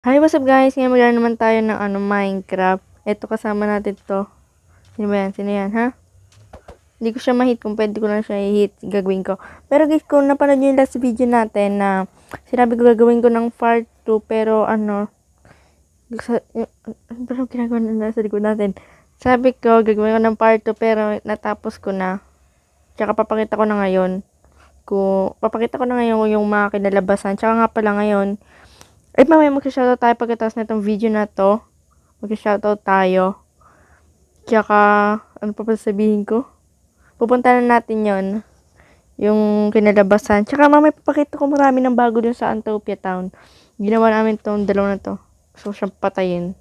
Hi, what's up guys? Ngayon maglaro naman tayo ng Minecraft. Ito kasama natin to. Sino ba yan? Sino yan, ha? Hindi ko siya ma-hit. Kung pwede ko lang siya i-hit, gagawin ko. Pero guys, kung napanood nyo yung last video natin na sinabi ko gagawin ko ng part 2, pero pero ginagawa na nasa likod natin. Sabi ko, gagawin ko ng part 2, pero natapos ko na. Tsaka papakita ko na ngayon. Papakita ko na ngayon yung mga kinalabasan. Tsaka nga pala ngayon, ay, mamaya mag-shoutout tayo pagkatapos na itong video na to. Mag-shoutout tayo. Tsaka, ano pa sabihin ko? Pupunta na natin yon yung kinalabasan. Tsaka mamaya papakita ko marami ng bago dun sa Antopia Town. Ginawa namin itong dalawa na to. Gusto ko siyang patayin.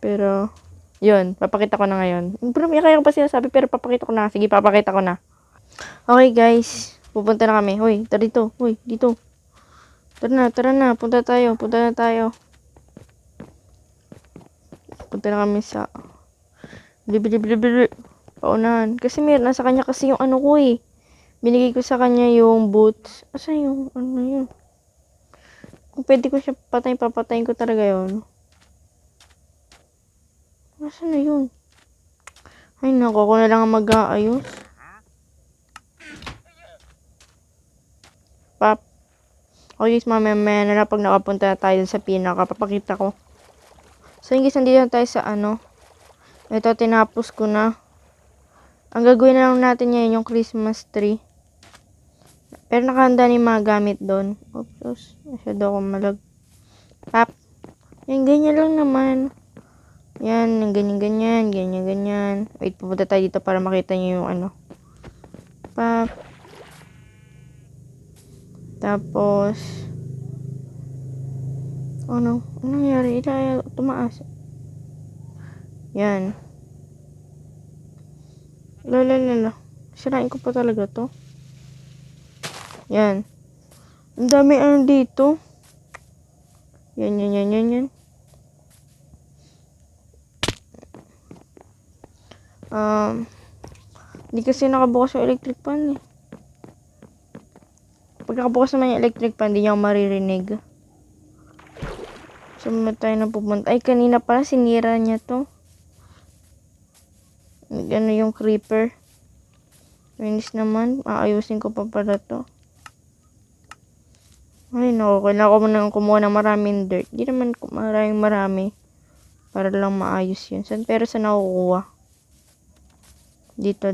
Pero, yun. Papakita ko na ngayon. Pero may kaya ko pa sinasabi, pero papakita ko na. Sige, papakita ko na. Okay, guys. Pupunta na kami. Hoy, tara dito. Hoy, dito. Tara na. Punta na tayo. Punta na kami sa... Bili. Paunahan. Kasi nasa kanya kasi yung ano ko eh. Binigay ko sa kanya yung boots. Asa yung ano yun? Kung pwede ko siya patayin, papatayin ko talaga yun. Asa na yun? Ay nako, ako na lang ang mag-aayos. Okay guys, mamaya na pag nakapunta na tayo sa pinaka, papakita ko. So guys, nandito na tayo sa ito, tinapos ko na. Ang gagawin na lang natin ngayon yung Christmas tree. Pero nakahanda na yung mga gamit doon. Oops, masyado akong malag. Yan, ganyan lang naman. Yan, ganyan. Wait, pupunta tayo dito para makita nyo yung Tapos, ano nangyari? Tumaas. Yan. Lala. Sirain ko pa talaga to. Yan. Ang dami dito. Yan. Hindi kasi nakabukas yung electric fan eh. Pag nakabukas naman yung electric fan, hindi niya ako maririnig. So, tayo na pupunta. Ay, kanina pala sinira niya to. Ano yung creeper. Finish naman. Aayusin ko pa pala to. Ay, naku. Kailangan ko muna kumuha ng maraming dirt. Hindi naman marami. Para lang maayos yun. Pero saan nakukuha? Dito.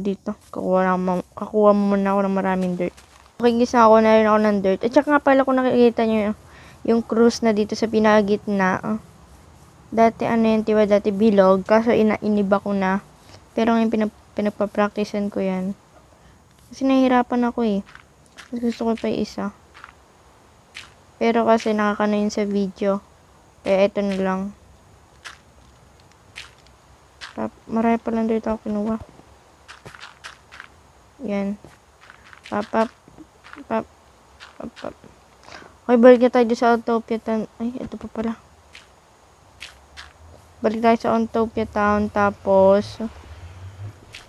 Kakuha mo muna ako ng maraming dirt. Okay, gisa ako na rin ako ng dirt. At saka nga pala kung nakikita nyo yung cruise na dito sa pinakagitna. Dati dati bilog. Kaso iniba ko na. Pero ngayon pinagpa-practicean ko yan. Kasi nahihirapan ako eh. Gusto ko pa yung isa. Pero kasi nakakano yun sa video. Kaya ito na lang. Marami pa lang dito ako kinuha. Yan. Pap. Okay, balik na tayo sa Antopia Town. Ay, ito pa pala. Balik tayo sa Antopia Town. Tapos,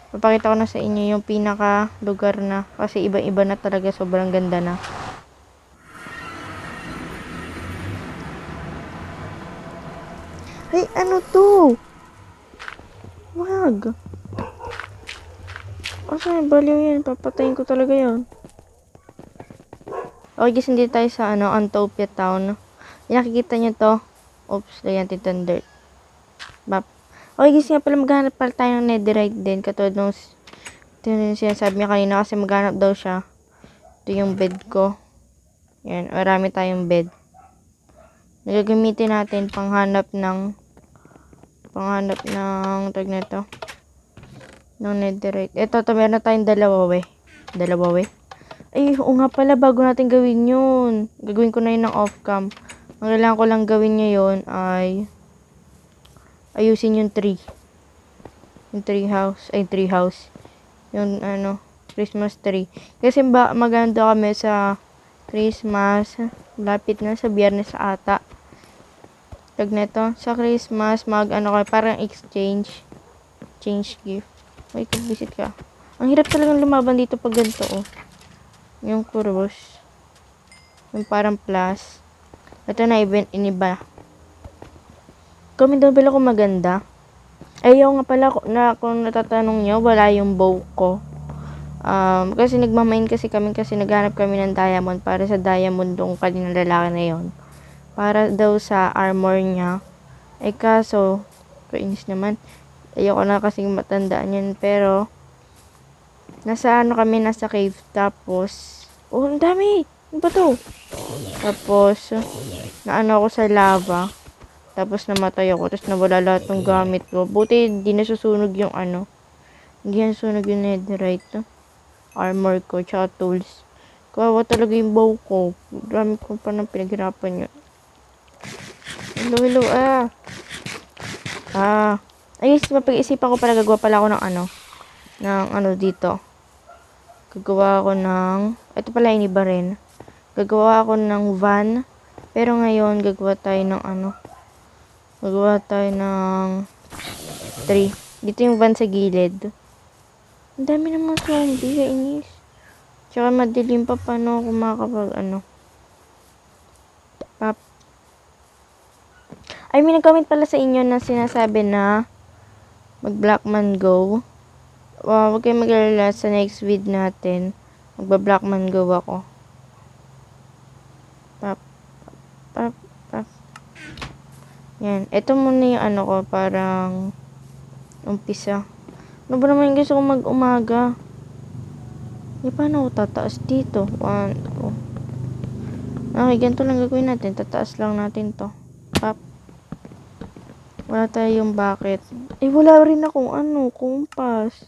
papakita ko na sa inyo yung pinaka lugar na. Kasi iba-iba na talaga. Sobrang ganda na. Ay, ano to? Wag. Asa baliw yan? Papatayin ko talaga yan. Okay guys, hindi tayo sa Antopia Town. Nakikita nyo to. Oops, lagyan natin itong dirt. Okay guys, nga pala maghanap pala tayo ng netherite din. Katulad nung sinasabi niya kanina kasi maghanap daw siya. Ito yung bed ko. Yan, marami tayong bed. Nagagamitin natin panghanap ng tag na ito. Ng netherite. Ito, meron na tayong dalawa we. Ay, oo nga pala, bago natin gawin yun. Gagawin ko na yun ng off-cam. Ang kailangan ko lang gawin ngayon ay ayusin yung tree. Yung tree house. Yung Christmas tree. Kasi maganda kami sa Christmas. Lapit na sa Biyernes ata. Tag neto, sa Christmas, parang exchange gift. May visit ka. Ang hirap talagang lumaban dito pag ganito, oh. Yung kuros. Yung parang plus. Ito na, iniba. Comment down below kung maganda. Ayaw nga pala, kung natatanong nyo, wala yung bow ko. Kasi nagmamain kasi naghanap kami ng diamond para sa diamond dong kaninang lalaki na yon. Para daw sa armor niya. Kaso, kainis naman. Ayoko na kasing matandaan yun. Pero, nasa cave. Tapos, ang dami! Ano ba to? Tapos, naano ako sa lava. Tapos, namatay ako. Tapos, nawala lahat ng gamit ko. Buti, hindi nasusunog yung Hindi nasusunog yung netherite. Armor ko, tsaka tools. Kawawa talaga yung bow ko. Dami ko pa nang pinaghirapan yun. Hello. Ayos, mapag-isipan ko pala. Gagawa pala ako ng dito. Gagawa ako ng, ito pala iniba rin. Gagawa ako ng van. Pero ngayon, gagawa tayo ng tree. Dito yung van sa gilid. Ang dami naman zombie, kainis. Tsaka madilim pa, paano ako makakapag pap. Ay, may nag-comment pala sa inyo na sinasabi na mag-Blackman go. Huwag kayong mag-alala, sa next vid natin. Magba-Blackman go ako. Pap. Yan. Ito muna yung ko, parang umpisa. Ano ba naman yung gusto ko mag-umaga? Paano ako tataas dito? 1, 2. Okay, ganito lang gagawin natin. Tataas lang natin to. Pap. Wala tayong bucket. Wala rin akong kompas.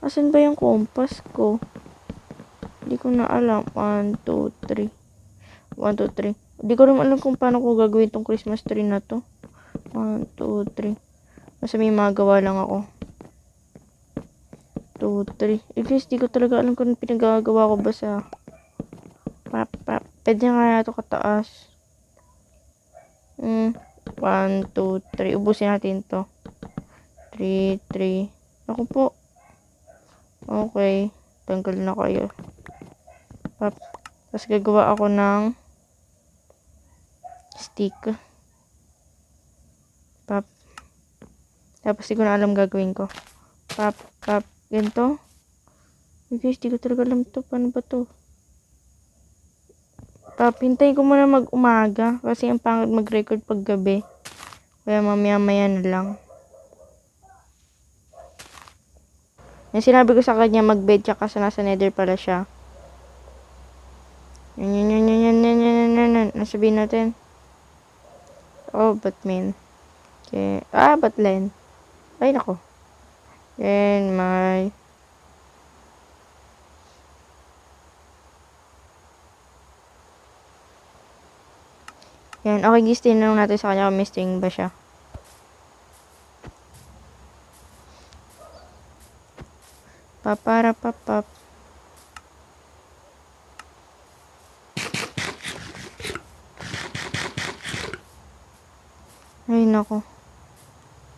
Asan ba yung kompas ko? Hindi ko na alam. 1, 2, 3. 1, 2, 3. Hindi ko rin alam kung paano ko gagawin tong Christmas tree na to. 1, 2, 3. Basta may magawa lang ako. 2, 3. Guys, di ko talaga alam kung pinagagawa ko ba sa pap. Pwede nga ito kataas. 1, 2, 3. Ubusin natin to. 3, 3. Ako po. Okay. Tanggal na kayo. Pap. Tapos gagawa ako ng stick. Pap. Tapos di ko na alam gagawin ko. Pap. Ganito. Guys, di ko talaga alam to. Paano ba to? Pap, hintayin ko muna mag-umaga. Kasi ang pangit mag-record pag gabi. Kaya mamaya-maya na lang. Yung sinabi ko sa kanya mag-bed tsaka sa nasa nether pala siya. Yan. Nasabihin natin. Batman. Okay. Batlen. Ay, nako. Then, may... Yan. Okay, guys. Tinanong natin sa kanya kung may string ba siya. Papap. Ay, nako.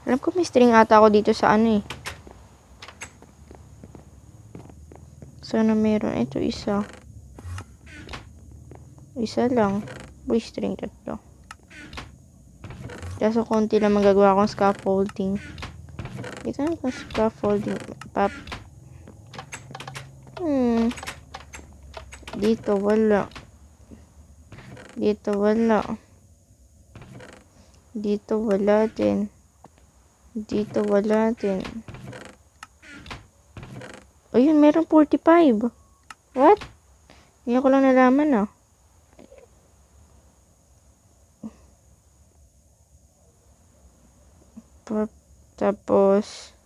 Alam ko may string ata ako dito sa Sana meron. Ito isa. Isa lang. Boy, string to. Kaso konti lang magagawa akong scaffolding. Ito na kung scaffolding. Pap. Dito wala. Dito wala din. Ayun, meron 45. What? Hindi ko lang nalaman Tapos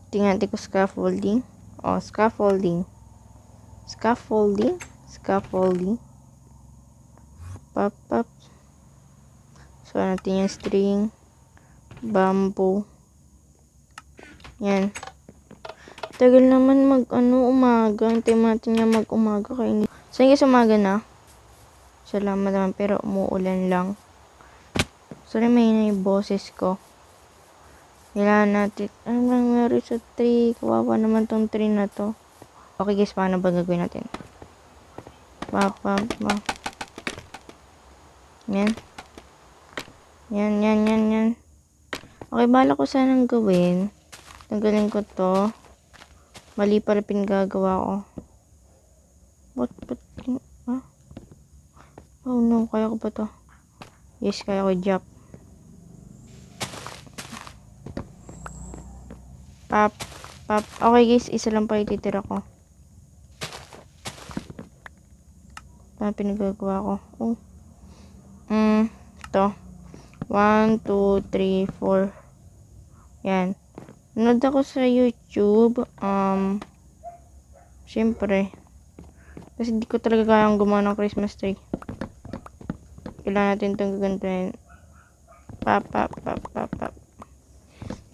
tingnan ko scaffolding. Scaffolding. Pap. So, natin yung string. Bamboo. Yan. Tagal naman umaga. Hintayin natin niya mag-umaga. So, guys, umaga na. Salamat naman, pero umuulan lang. Sorry, may na yung boses ko. Kailangan natin. Ano nangyari sa tree? Kawawa naman tong tree na to. Okay, guys, paano ba gagawin natin? Pop, pop, pop. Yan. Yan. Okay, bala ko sanang gawin. Tanggalin ko to. Mali pala pinagagawa ko. What? Ah? Oh no, kaya ko ba to? Yes, kaya ko, Jap. Pop. Okay guys, isa lang pa ititira ko. Ano pinagagawa ko? Oh. Ito. 1, 2, 3, 4. Yan. Nanood ako sa YouTube. Siyempre. Kasi hindi ko talaga kayang gumawa ng Christmas tree. Kailangan natin itong gagantuin. Pop.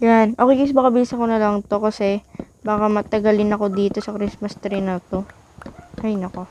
Yan. Okay guys, baka bilisan ko na lang to kasi baka matagalin ako dito sa Christmas tree na to. Ay, nako.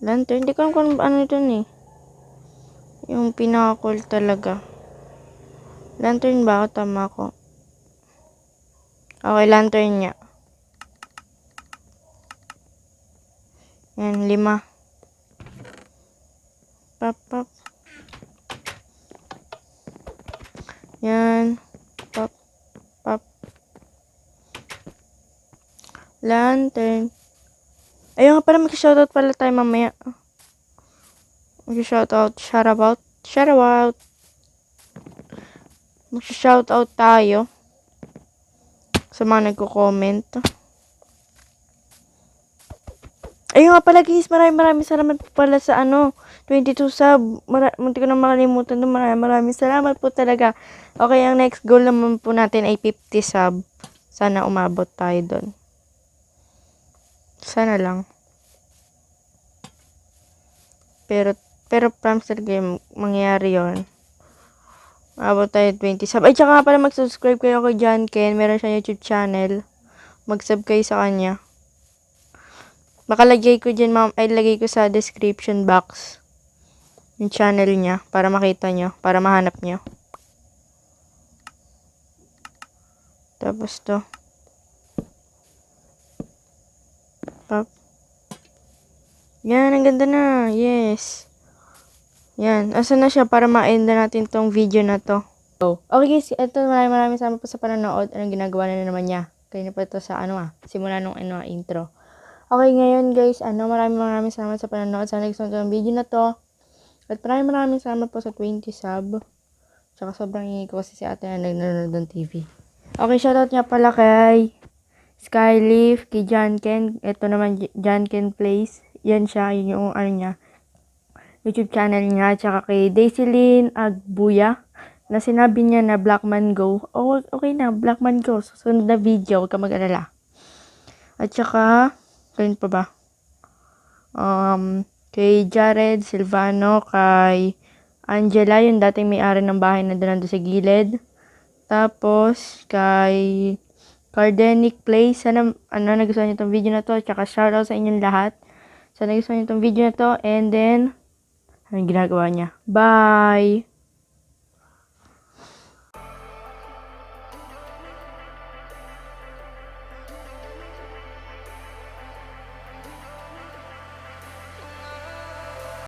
Lantern. Hindi ko alam kung ano ito eh. Yung pinaka-cool talaga. Lantern ba? O tama ko? Okay, lantern niya. Yan, 5. Pop. Yan. Pop. Lantern. Ayun nga pala, mag-shoutout pala tayo mamaya. Mag-shoutout. Shoutout. Mag-shoutout tayo. Sa mga nagko-comment. Ayun nga pala guys, maraming salamat po pala sa 22 sub. Munti ko na makalimutan doon. Maraming salamat po talaga. Okay, ang next goal naman po natin ay 50 sub. Sana umabot tayo doon. Sana lang. Pero promise talaga mangyayari yun. Umabot tayo 20 sub. Ay, tsaka pala mag-subscribe kayo kay John Ken. Meron siya YouTube channel. Mag-sub kayo sa kanya. Makalagay ko dyan, ay lagay ko sa description box yung channel niya para makita nyo, para mahanap nyo. Tapos to. Pop. Yan, ang ganda na. Yes. Yan. Asan na siya para ma-end na natin tong video na to. Okay guys, ito maraming salamat po sa panonood. Anong ginagawa na naman niya? Kaya na pa ito sa simula nung intro. Okay, ngayon guys, maraming salamat sa panonood. Sana gusto nyo ng video na to. At maraming salamat po sa 20 sub. Tsaka sobrang ingay ko kasi si ate na nanonood ng TV. Okay, shoutout niya pala kay Skyleaf, kay John Ken. Ito naman, John Ken Place. Yan siya, yun yung niya. YouTube channel niya, tsaka kay Daisylin Agbuya, na sinabi niya na Blackman Go. Oh, okay na, Blackman Go. Susunod na video, huwag ka mag-alala. At saka, kayo pa ba? Kay Jared Silvano, kay Angela, yung dating may-ari ng bahay na doon sa gilid. Tapos, kay Cardenic Place. Sana, nagustuhan niyo itong video na to. Tsaka, shoutout sa inyong lahat. Sana nagustuhan niyo itong video na to. And then, anong ginagawa niya? Bye!